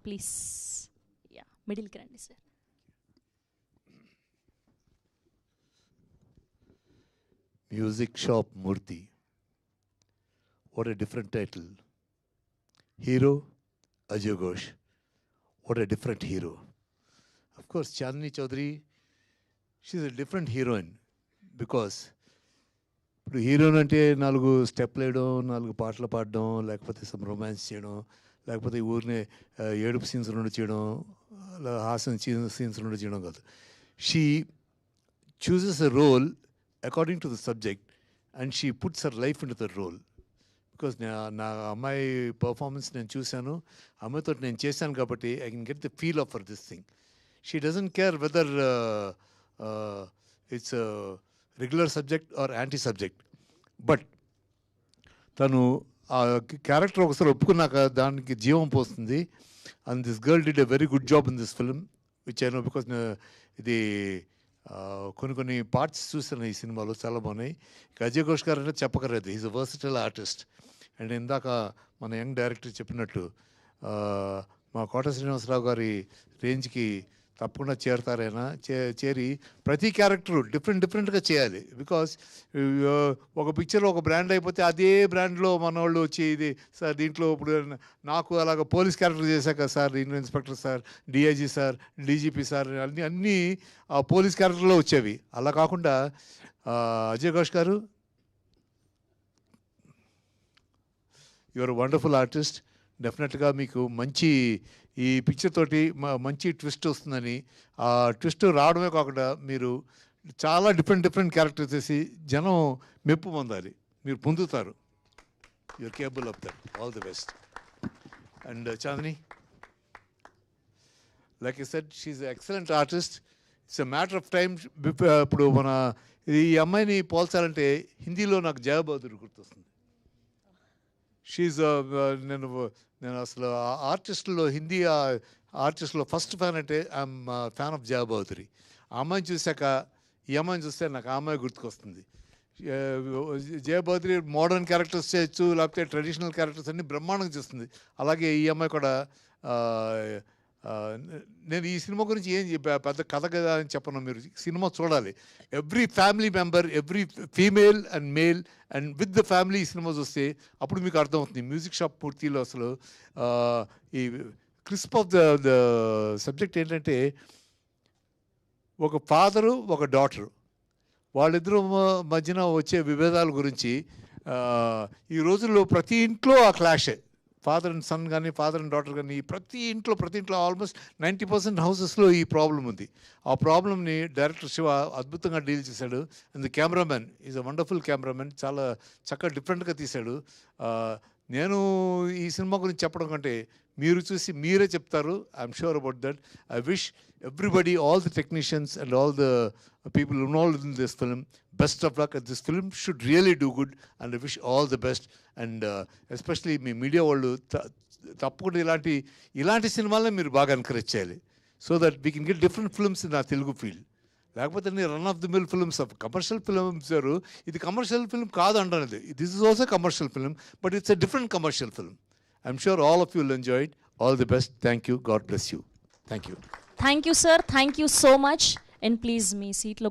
Please. Yeah, మిడిల్కి రండి sir. Music Shop Murthy. What a different title. Hero, Ajay Ghosh. What a different hero. Of course, Chandni Chaudhary, she's a different heroine because ఇప్పుడు heroine అంటే 4 స్టెప్లు వేయడం, 4 పాటలు పాడడం, లేకపోతే some romance చేయడం, లేకపోతే ఊరినే ఏడుపు సీన్స్ రెండు చేయడం, హాస్యం సీన్స్ రెండు చేయడం కాదు. She chooses a role according to the subject and she puts her life into the role. Because నా అమ్మాయి పర్ఫార్మెన్స్ నేను చూశాను, అమ్మాయితో నేను చేశాను కాబట్టి I can get the feel of for this thing. She doesn't care whether it's regular subject or anti subject. But తను ఆ క్యారెక్టర్ ఒకసారి ఒప్పుకున్నాక దానికి జీవం పోస్తుంది. And this girl did a very good job in this film which I know because ఇది కొన్ని parts చూసాను ఈ సినిమాలో, చాలా బాగున్నాయి. అజయ్ ఘోష్ గారు అంటే చెప్పకలేదు, is a versatile artist. And ఇందాక మన యంగ్ డైరెక్టర్ చెప్పినట్టు మా కోట శ్రీనివాసరావు గారి రేంజ్కి తప్పకుండా చేరతారైనా, చేరి ప్రతి క్యారెక్టరు డిఫరెంట్గా చేయాలి. బికాస్ ఒక పిక్చర్లో ఒక బ్రాండ్ అయిపోతే అదే బ్రాండ్లో మన వాళ్ళు వచ్చి ఇది సార్ దీంట్లో ఇప్పుడు నాకు అలాగ పోలీస్ క్యారెక్టర్ చేశాక sir inspector sir, DIG sir, DGP sir అన్నీ ఆ పోలీస్ క్యారెక్టర్లో వచ్చేవి. అలా కాకుండా అజయ్ ఘోష్ గారు, యువర్ వండర్ఫుల్ ఆర్టిస్ట్. డెఫినెట్గా మీకు మంచి ఈ పిక్చర్ తోటి మంచి ట్విస్ట్ వస్తుందని, ఆ ట్విస్ట్ రావడమే కాకుండా మీరు చాలా డిఫరెంట్ క్యారెక్టర్స్ చేసి జనం మెప్పు పొందాలి, మీరు పొందుతారు. You're capable of that. All the best. And Chandini, like I said, she's excellent artist. It's a matter of time. ఇప్పుడు మన ఈ అమ్మాయిని పోల్చాలంటే హిందీలో నాకు జయా బహదూర్ గుర్తొస్తుంది. షీఈ్ నేను అసలు ఆర్టిస్టులో హిందీ ఆర్టిస్టులో ఫస్ట్ ఫ్యాన్ అంటే ఐఎమ్ ఫ్యాన్ ఆఫ్ జయా బహదూరి. ఆ అమ్మాయిని చూశాక ఈ అమ్మాయిని చూస్తే నాకు ఆ అమ్మాయి గుర్తుకొస్తుంది. జయా బహదూరి మోడర్న్ క్యారెక్టర్స్ చేయొచ్చు, లేకపోతే ట్రెడిషనల్ క్యారెక్టర్స్ అన్ని బ్రహ్మాండంగా చేస్తుంది. అలాగే ఈ అమ్మాయి కూడా. నేను ఈ సినిమా గురించి ఏం పెద్ద కథ కదా అని చెప్పను, మీరు సినిమా చూడాలి. Every family member, every female and male and with the family ఈ సినిమా చూస్తే అప్పుడు మీకు అర్థమవుతుంది. మ్యూజిక్ షాప్ పూర్తిలో అసలు ఈ క్రిస్ప్ ఆఫ్ ద సబ్జెక్ట్ ఏంటంటే, ఒక ఫాదరు ఒక డాటరు, వాళ్ళిద్దరూ మధ్యన వచ్చే విభేదాల గురించి. ఈ రోజుల్లో ప్రతి ఇంట్లో ఆ క్లాషే, ఫాదర్ అండ్ సన్ కానీ, ఫాదర్ అండ్ డాటర్ కానీ, ప్రతి ఇంట్లో ఆల్మోస్ట్ 90% హౌసెస్లో ఈ ప్రాబ్లం ఉంది. ఆ ప్రాబ్లమ్ని డైరెక్టర్ శివ అద్భుతంగా డీల్ చేశాడు. And the cameraman is a wonderful cameraman, చాలా చక్కగా డిఫరెంట్గా తీశాడు. నేను ఈ సినిమా గురించి చెప్పడం కంటే మీరు చూసి మీరే చెప్తారు. I'm sure about that. I wish everybody, all the technicians and all the people involved in this film, best of luck. This film should really do good and I wish all the best. And especially మీ media వాళ్ళు తప్పకుండా ఇలాంటి సినిమాలనే మీరు బాగా encourage చేయాలి, so that we can get different films in ఆ Telugu field. లేకపోతే run of the mill films of commercial films. ఇది కమర్షియల్ ఫిల్మ్ కాదు అంటున్నది. This is also commercial film, but it's a different commercial film. I'm sure all of you will enjoy it. All the best. Thank you. God bless you. Thank you. Thank you sir. Thank you so much. And please మీ సీట్లో